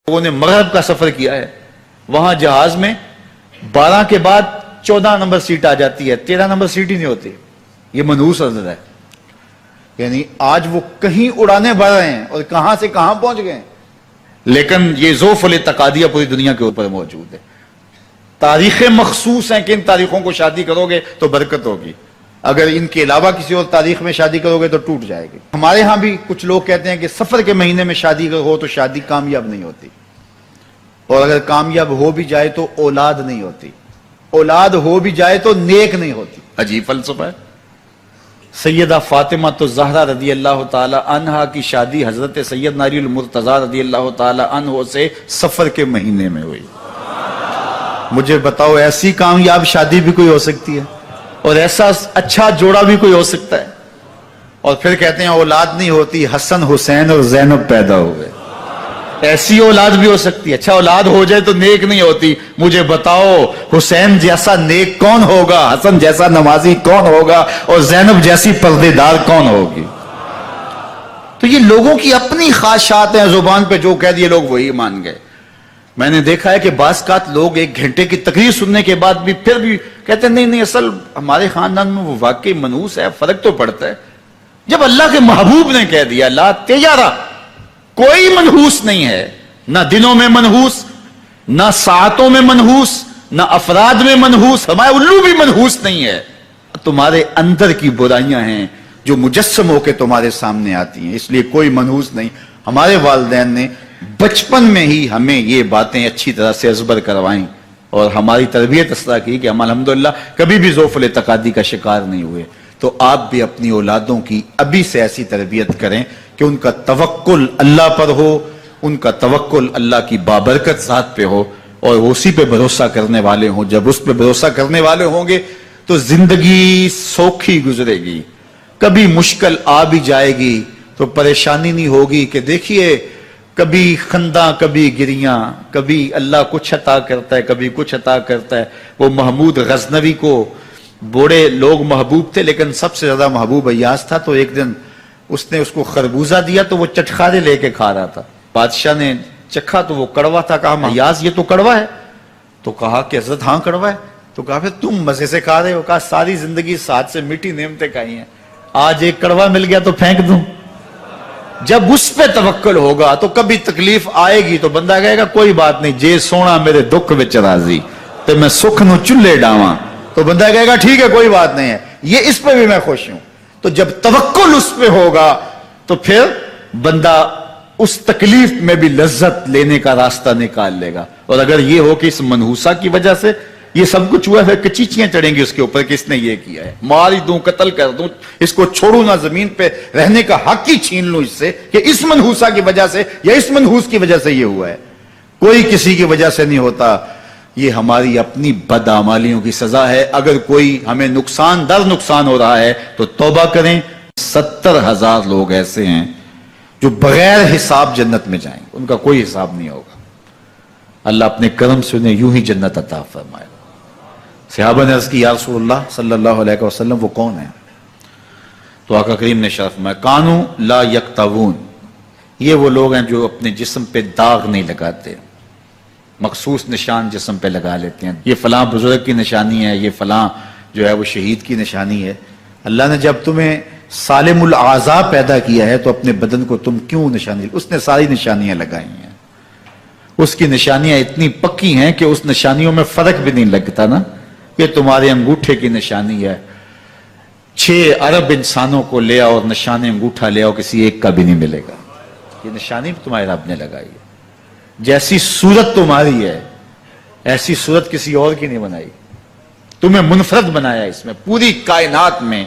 لوگوں نے مغرب کا سفر کیا ہے، وہاں جہاز میں 12 کے بعد 14 نمبر سیٹ آ جاتی ہے، 13 نمبر سیٹ ہی نہیں ہوتی. یہ منحوس عدد ہے. یعنی آج وہ کہیں اڑانے بڑھ رہے ہیں اور کہاں سے کہاں پہنچ گئے ہیں، لیکن یہ ذوف الاتقادیہ پوری دنیا کے اوپر موجود ہے. تاریخیں مخصوص ہیں کہ ان تاریخوں کو شادی کرو گے تو برکت ہوگی، اگر ان کے علاوہ کسی اور تاریخ میں شادی کرو گے تو ٹوٹ جائے گی. ہمارے ہاں بھی کچھ لوگ کہتے ہیں کہ سفر کے مہینے میں شادی ہو تو شادی کامیاب نہیں ہوتی، اور اگر کامیاب ہو بھی جائے تو اولاد نہیں ہوتی، اولاد ہو بھی جائے تو نیک نہیں ہوتی. عجیب فلسفہ ہے. سیدہ فاطمہ تو زہرا رضی اللہ تعالی عنہا کی شادی حضرت سید علی المرتضیٰ رضی اللہ تعالی عنہ سے سفر کے مہینے میں ہوئی. مجھے بتاؤ ایسی کامیاب شادی بھی کوئی ہو سکتی ہے، اور ایسا اچھا جوڑا بھی کوئی ہو سکتا ہے؟ اور پھر کہتے ہیں اولاد نہیں ہوتی، حسن حسین اور زینب پیدا ہوئے. ایسی اولاد بھی ہو سکتی ہے. اچھا اولاد ہو جائے تو نیک نہیں ہوتی. مجھے بتاؤ حسین جیسا نیک کون ہوگا، حسن جیسا نمازی کون ہوگا، اور زینب جیسی پردے دار کون ہوگی؟ تو یہ لوگوں کی اپنی خواہشات ہیں، زبان پہ جو کہہ دیے لوگ وہی مان گئے. میں نے دیکھا ہے کہ بعض اوقات لوگ 1 گھنٹے کی تقریر سننے کے بعد بھی پھر بھی کہتے ہیں نہیں اصل ہمارے خاندان میں وہ واقعی منحوس ہے. فرق تو پڑتا ہے. جب اللہ کے محبوب نے کہہ دیا لا تیارہ، کوئی منحوس نہیں ہے، نہ دنوں میں منحوس، نہ ساعتوں میں منحوس، نہ افراد میں منحوس. ہمارے الو بھی منحوس نہیں ہے. تمہارے اندر کی برائیاں ہیں جو مجسم ہو کے تمہارے سامنے آتی ہیں، اس لیے کوئی منحوس نہیں. ہمارے والدین نے بچپن میں ہی ہمیں یہ باتیں اچھی طرح سے ازبر کروائیں اور ہماری تربیت اس طرح کی کہ ہم الحمدللہ کبھی بھی ذوف الاتقادی کا شکار نہیں ہوئے. تو آپ بھی اپنی اولادوں کی ابھی سے ایسی تربیت کریں کہ ان کا توکل اللہ پر ہو، ان کا توکل اللہ کی بابرکت ذات پہ ہو، اور وہ اسی پہ بھروسہ کرنے والے ہوں. جب اس پہ بھروسہ کرنے والے ہوں گے تو زندگی سوکھی گزرے گی. کبھی مشکل آ بھی جائے گی تو پریشانی نہیں ہوگی کہ دیکھیے کبھی خنداں کبھی گریاں، کبھی اللہ کچھ عطا کرتا ہے کبھی کچھ عطا کرتا ہے. وہ محمود غزنوی کو بوڑھے لوگ محبوب تھے، لیکن سب سے زیادہ محبوب ایاز تھا. تو ایک دن اس نے اس کو خربوزہ دیا تو وہ چٹخارے لے کے کھا رہا تھا. بادشاہ نے چکھا تو وہ کڑوا تھا. کہا ایاز یہ تو کڑوا ہے. تو کہا کہ حضرت ہاں کڑوا ہے. تو کہا پھر تم مزے سے کھا رہے ہو. کہا ساری زندگی ساتھ سے میٹھی نعمتیں کھائی ہیں، آج ایک کڑوا مل گیا تو پھینک دوں. جب اس پہ توکل ہوگا تو کبھی تکلیف آئے گی تو بندہ کہے گا کوئی بات نہیں، جے سونا میرے دکھ وچ راضی تے میں سکھ نو چلے ڈاواں. تو بندہ کہے گا ٹھیک ہے کوئی بات نہیں ہے، یہ اس پہ بھی میں خوش ہوں. تو جب توکل اس پہ ہوگا تو پھر بندہ اس تکلیف میں بھی لذت لینے کا راستہ نکال لے گا. اور اگر یہ ہو کہ اس منحوسہ کی وجہ سے یہ سب کچھ ہوا ہے، کچیچیاں چڑھیں گی اس کے اوپر کہ اس نے یہ کیا ہے، مار ہی دوں، قتل کر دوں، اس کو چھوڑوں نہ، زمین پہ رہنے کا حق ہی چھین لوں اس سے کہ اس منحوسہ کی وجہ سے یا اس منحوس کی وجہ سے یہ ہوا ہے. کوئی کسی کی وجہ سے نہیں ہوتا. یہ ہماری اپنی بدعمالیوں کی سزا ہے. اگر کوئی ہمیں نقصان در نقصان ہو رہا ہے تو توبہ کریں. 70,000 لوگ ایسے ہیں جو بغیر حساب جنت میں جائیں گے، ان کا کوئی حساب نہیں ہوگا. اللہ اپنے کرم سے انہیں یوں ہی جنت عطا فرمائے. صحابہ نے عرض کی یا رسول اللہ صلی اللہ علیہ وسلم وہ کون ہیں؟ تو آقا کریم نے شرف میں کانو لا یکتوون، یہ وہ لوگ ہیں جو اپنے جسم پہ داغ نہیں لگاتے، مخصوص نشان جسم پہ لگا لیتے ہیں. یہ فلاں بزرگ کی نشانی ہے، یہ فلاں جو ہے وہ شہید کی نشانی ہے. اللہ نے جب تمہیں سالم الاعضاء پیدا کیا ہے تو اپنے بدن کو تم کیوں نشانی؟ اس نے ساری نشانیاں لگائی ہیں. اس کی نشانیاں اتنی پکی ہیں کہ اس نشانیوں میں فرق بھی نہیں لگتا نا. یہ تمہارے انگوٹھے کی نشانی ہے. 6 ارب انسانوں کو لے آؤ اور نشان انگوٹھا لے آؤ، کسی ایک کا بھی نہیں ملے گا. یہ نشانی تمہارے رب نے لگائی ہے. جیسی صورت تمہاری ہے ایسی صورت کسی اور کی نہیں بنائی. تمہیں منفرد بنایا. اس میں پوری کائنات میں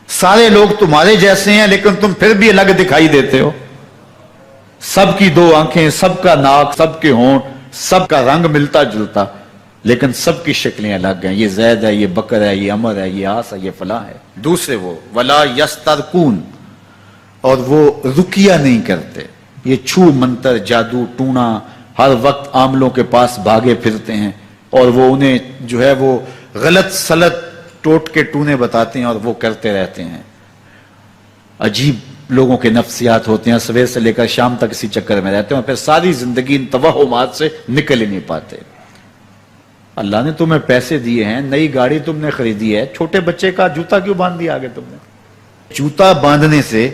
سارے لوگ تمہارے جیسے ہیں لیکن تم پھر بھی الگ دکھائی دیتے ہو. سب کی 2 آنکھیں، سب کا ناک، سب کے ہونٹ، سب کا رنگ ملتا جلتا، لیکن سب کی شکلیں الگ ہیں. یہ زید ہے، یہ بکر ہے، یہ عمر ہے، یہ آس ہے، یہ فلاں ہے. دوسرے وہ ولا یسترکون، اور وہ رکیہ نہیں کرتے. یہ چھو منتر جادو ٹونا ہر وقت عاملوں کے پاس بھاگے پھرتے ہیں اور وہ انہیں جو ہے وہ غلط سلط ٹوٹ کے ٹونے بتاتے ہیں اور وہ کرتے رہتے ہیں. عجیب لوگوں کے نفسیات ہوتے ہیں, صبح سے لے کر شام تک اسی چکر میں رہتے ہیں اور پھر ساری زندگی ان توہمات سے نکل ہی نہیں پاتے. اللہ نے تمہیں پیسے دیے ہیں, نئی گاڑی تم نے خریدی ہے, چھوٹے بچے کا جوتا کیوں باندھ دیا آگے تم نے؟ جوتا باندھنے سے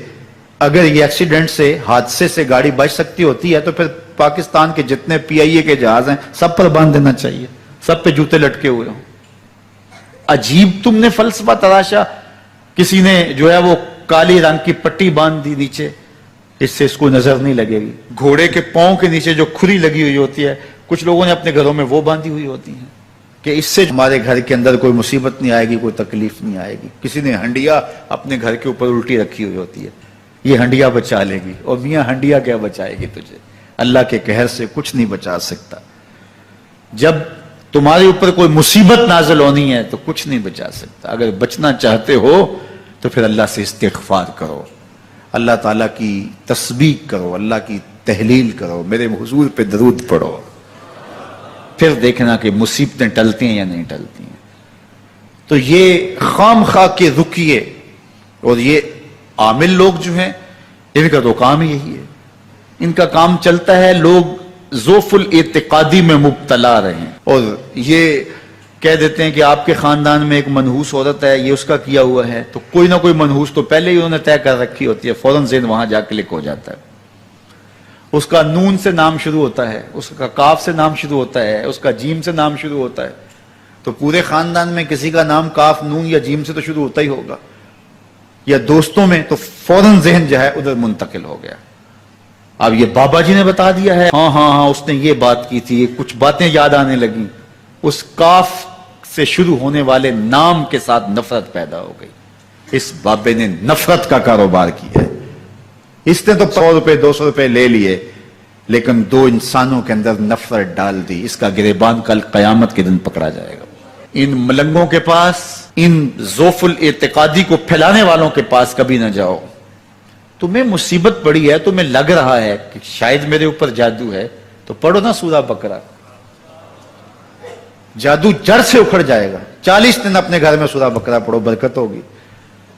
اگر یہ ایکسیڈنٹ سے, حادثے سے گاڑی بچ سکتی ہوتی ہے تو پھر پاکستان کے جتنے پی آئی اے کے جہاز ہیں سب پر باندھ دینا چاہیے, سب پہ جوتے لٹکے ہوئے ہوں. عجیب تم نے فلسفہ تراشا. کسی نے جو ہے وہ کالی رنگ کی پٹی باندھ دی نیچے, اس سے اس کو نظر نہیں لگے گی. گھوڑے کے پاؤں کے نیچے جو کھری لگی ہوئی ہوتی ہے, کچھ لوگوں نے اپنے گھروں میں وہ باندھی ہوئی ہوتی ہیں کہ اس سے ہمارے گھر کے اندر کوئی مصیبت نہیں آئے گی, کوئی تکلیف نہیں آئے گی. کسی نے ہنڈیا اپنے گھر کے اوپر الٹی رکھی ہوئی ہوتی ہے, یہ ہنڈیا بچا لے گی. اور میاں ہنڈیا کیا بچائے گی تجھے؟ اللہ کے قہر سے کچھ نہیں بچا سکتا. جب تمہارے اوپر کوئی مصیبت نازل ہونی ہے تو کچھ نہیں بچا سکتا. اگر بچنا چاہتے ہو تو پھر اللہ سے استغفار کرو, اللہ تعالیٰ کی تسبیح کرو, اللہ کی تحلیل کرو, میرے حضور پہ درود پڑھو, پھر دیکھنا کہ مصیبتیں ٹلتی ہیں یا نہیں ٹلتی ہیں. تو یہ خام خواہ کے رکیے, اور یہ عامل لوگ جو ہیں ان کا تو کام ہی یہی ہے. ان کا کام چلتا ہے لوگ ذوف الاعتقادی میں مبتلا رہے ہیں, اور یہ کہہ دیتے ہیں کہ آپ کے خاندان میں ایک منحوس عورت ہے, یہ اس کا کیا ہوا ہے, تو کوئی نہ کوئی منحوس تو پہلے ہی انہوں نے طے کر رکھی ہوتی ہے, فوراً ذہن وہاں جا کلک ہو جاتا ہے. اس کا نون سے نام شروع ہوتا ہے, اس کا کاف سے نام شروع ہوتا ہے, اس کا جیم سے نام شروع ہوتا ہے, تو پورے خاندان میں کسی کا نام کاف, نون یا جیم سے تو شروع ہوتا ہی ہوگا, یا دوستوں میں, تو فوراً ذہن جو ہے ادھر منتقل ہو گیا. اب یہ بابا جی نے بتا دیا ہے, ہاں ہاں ہاں اس نے یہ بات کی تھی, کچھ باتیں یاد آنے لگیں, اس کاف سے شروع ہونے والے نام کے ساتھ نفرت پیدا ہو گئی. اس بابے نے نفرت کا کاروبار کیا ہے. اس نے تو 100 روپے 200 روپے لے لیے, لیکن دو انسانوں کے اندر نفرت ڈال دی. اس کا گریبان کل قیامت کے دن پکڑا جائے گا. ان ملنگوں کے پاس, ان ذوف الاعتقادی کو پھیلانے والوں کے پاس کبھی نہ جاؤ. تمہیں مصیبت پڑی ہے, تمہیں لگ رہا ہے کہ شاید میرے اوپر جادو ہے, تو پڑھو نا سورہ بقرہ, جادو جڑ سے اکھڑ جائے گا. 40 دن اپنے گھر میں سورہ بقرہ پڑھو, برکت ہوگی.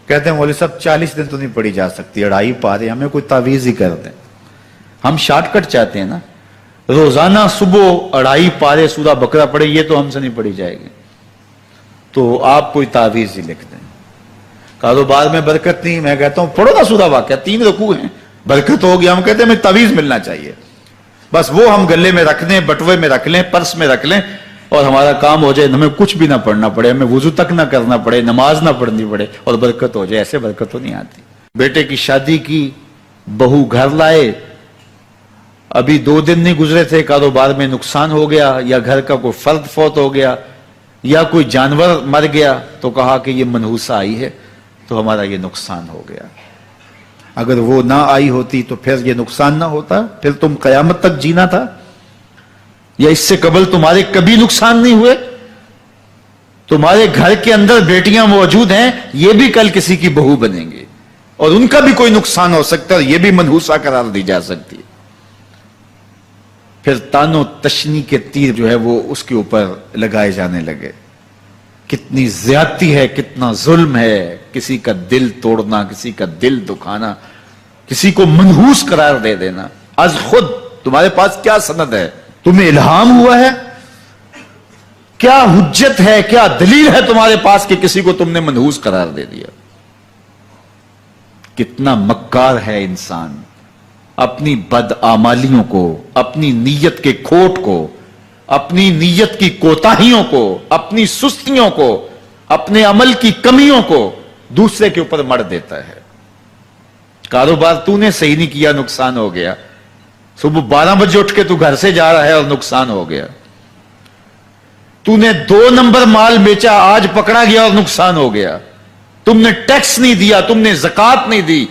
کہتے ہیں مولوی صاحب 40 دن تو نہیں پڑھی جا سکتی, 2.5 پارے, ہمیں کوئی تعویذ ہی کر دیں. ہم شارٹ کٹ چاہتے ہیں نا, روزانہ صبح 2.5 پارے سورہ بقرہ پڑھے, یہ تو ہم سے نہیں پڑھی جائے گی, تو آپ کوئی تعویذ ہی لکھ دیں. کاروبار میں برکت نہیں, میں کہتا ہوں پڑھو نا سورہ واقعہ, 3 رکوع ہیں, برکت ہوگی. ہم کہتے ہیں ہمیں تعویذ ملنا چاہیے, بس وہ ہم گلے میں رکھ لیں, بٹوے میں رکھ لیں, پرس میں رکھ لیں, اور ہمارا کام ہو جائے, ہمیں کچھ بھی نہ پڑھنا پڑے, ہمیں وضو تک نہ کرنا پڑے, نماز نہ پڑھنی پڑے, اور برکت ہو جائے. ایسے برکت تو نہیں آتی. بیٹے کی شادی کی, بہو گھر لائے, ابھی 2 دن نہیں گزرے تھے, کاروبار میں نقصان ہو گیا, یا گھر کا کوئی فرد فوت ہو گیا, یا کوئی جانور مر گیا, تو کہا کہ یہ منحوسہ آئی ہے تو ہمارا یہ نقصان ہو گیا. اگر وہ نہ آئی ہوتی تو پھر یہ نقصان نہ ہوتا, پھر تم قیامت تک جینا تھا, یا اس سے قبل تمہارے کبھی نقصان نہیں ہوئے. تمہارے گھر کے اندر بیٹیاں موجود ہیں, یہ بھی کل کسی کی بہو بنیں گے, اور ان کا بھی کوئی نقصان ہو سکتا ہے, یہ بھی منحوسہ قرار دی جا سکتی ہے. پھر تانو تشنی کے تیر جو ہے وہ اس کے اوپر لگائے جانے لگے. کتنی زیادتی ہے, کتنا ظلم ہے, کسی کا دل توڑنا, کسی کا دل دکھانا, کسی کو منحوس قرار دے دینا. از خود تمہارے پاس کیا سند ہے؟ تمہیں الہام ہوا ہے؟ کیا حجت ہے, کیا دلیل ہے تمہارے پاس کہ کسی کو تم نے منحوس قرار دے دیا؟ کتنا مکار ہے انسان, اپنی بدعمالیوں کو, اپنی نیت کے کھوٹ کو, اپنی نیت کی کوتاہیوں کو, اپنی سستیوں کو, اپنے عمل کی کمیوں کو دوسرے کے اوپر مر دیتا ہے. کاروبار تو نے صحیح نہیں کیا, نقصان ہو گیا. صبح 12 بجے اٹھ کے تو گھر سے جا رہا ہے اور نقصان ہو گیا. تو نے 2 نمبر مال بیچا, آج پکڑا گیا اور نقصان ہو گیا. تم نے ٹیکس نہیں دیا, تم نے زکات نہیں دی,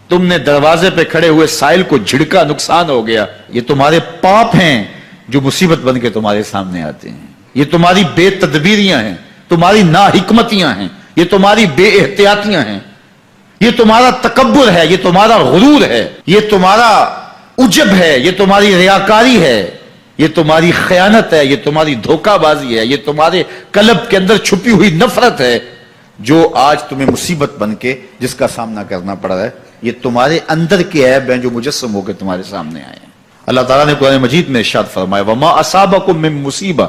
تم نے دروازے پہ کھڑے ہوئے سائل کو جھڑکا, نقصان ہو گیا. یہ تمہارے پاپ ہیں جو مصیبت بن کے تمہارے سامنے آتے ہیں. یہ تمہاری بے تدبیریاں ہیں, تمہاری ناحکمتیاں ہیں, یہ تمہاری بے احتیاطیاں ہیں, یہ تمہارا تکبر ہے, یہ تمہارا غرور ہے, یہ تمہارا عجب ہے, یہ تمہاری ریاکاری ہے, یہ تمہاری خیانت ہے, یہ تمہاری دھوکہ بازی ہے, یہ تمہارے قلب کے اندر چھپی ہوئی نفرت ہے. جو آج تمہیں مصیبت بن کے جس کا سامنا کرنا پڑ رہا ہے، یہ تمہارے اندر کے عیب ہیں جو مجسم ہو کے تمہارے سامنے آئے ہیں۔ اللہ تعالیٰ نے قرآن مجید میں ارشاد فرمایا وَمَا أَصَابَكُم مِّن مُّصِيبَةٍ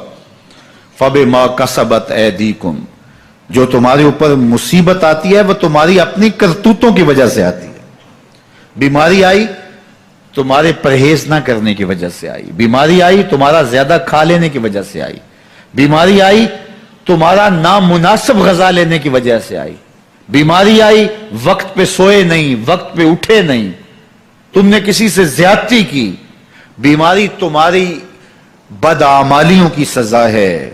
فَبِمَا كَسَبَتْ أَيْدِيكُمْ، جو تمہارے اوپر مصیبت آتی ہے وہ تمہاری اپنی کرتوتوں کی وجہ سے آتی ہے۔ بیماری آئی تمہارے پرہیز نہ کرنے کی وجہ سے آئی، بیماری آئی تمہارا زیادہ کھا لینے کی وجہ سے آئی، بیماری آئی تمہارا نامناسب غذا لینے کی وجہ سے آئی، بیماری آئی وقت پہ سوئے نہیں، وقت پہ اٹھے نہیں، تم نے کسی سے زیادتی کی، بیماری تمہاری بدعمالیوں کی سزا ہے،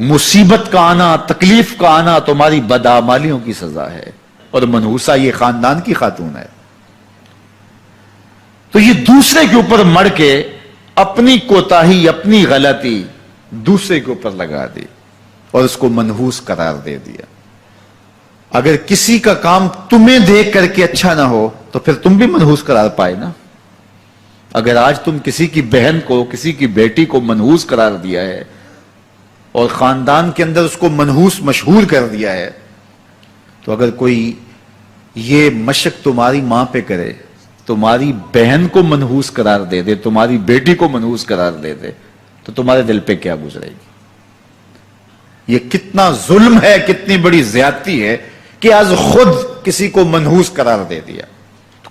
مصیبت کا آنا، تکلیف کا آنا تمہاری بدعمالیوں کی سزا ہے۔ اور منحوسہ یہ خاندان کی خاتون ہے، تو یہ دوسرے کے اوپر مڑ کے اپنی کوتاہی، اپنی غلطی دوسرے کے اوپر لگا دی اور اس کو منحوس قرار دے دیا۔ اگر کسی کا کام تمہیں دیکھ کر کے اچھا نہ ہو تو پھر تم بھی منحوس قرار پائے نا۔ اگر آج تم کسی کی بہن کو، کسی کی بیٹی کو منحوس قرار دیا ہے اور خاندان کے اندر اس کو منحوس مشہور کر دیا ہے، تو اگر کوئی یہ مشق تمہاری ماں پہ کرے، تمہاری بہن کو منحوس قرار دے دے، تمہاری بیٹی کو منحوس قرار دے دے، تو تمہارے دل پہ کیا گزرے گی؟ یہ کتنا ظلم ہے، کتنی بڑی زیادتی ہے کہ آج خود کسی کو منحوس قرار دے دیا۔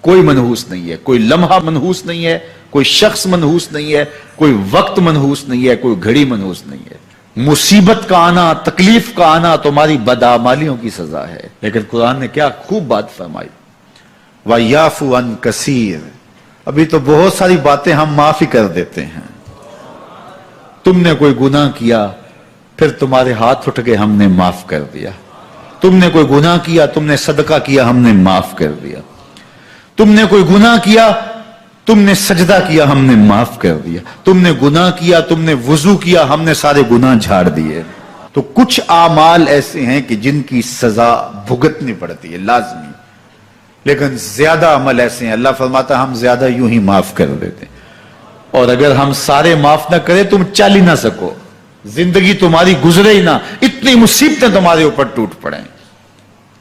کوئی منحوس نہیں ہے، کوئی لمحہ منحوس نہیں ہے، کوئی شخص منحوس نہیں ہے، کوئی وقت منحوس نہیں ہے، کوئی گھڑی منحوس نہیں ہے۔ مصیبت کا آنا، تکلیف کا آنا تمہاری بدعمالیوں کی سزا ہے۔ لیکن قرآن نے کیا خوب بات فرمائی، وَيَعْفُو عَنْ كَثِيرٍ، ابھی تو بہت ساری باتیں ہم معاف ہی کر دیتے ہیں۔ تم نے کوئی گناہ کیا، پھر تمہارے ہاتھ اٹھ کے ہم نے معاف کر دیا۔ تم نے کوئی گناہ کیا، تم نے صدقہ کیا، ہم نے معاف کر دیا۔ تم نے کوئی گناہ کیا، تم نے سجدہ کیا، ہم نے معاف کر دیا۔ تم نے گناہ کیا، تم نے وضو کیا، ہم نے سارے گناہ جھاڑ دیے۔ تو کچھ اعمال ایسے ہیں کہ جن کی سزا بھگتنی پڑتی ہے لازمی، لیکن زیادہ عمل ایسے ہیں اللہ فرماتا ہم زیادہ یوں ہی معاف کر دیتے ہیں۔ اور اگر ہم سارے معاف نہ کریں تم چل ہی نہ سکو، زندگی تمہاری گزرے ہی نہ، اتنی مصیبتیں تمہارے اوپر ٹوٹ پڑیں،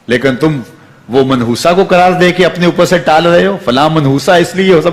لیکن تم وہ منحوسہ کو قرار دے کے اپنے اوپر سے ٹال رہے ہو، فلاں منحوسہ اس لیے ہو سب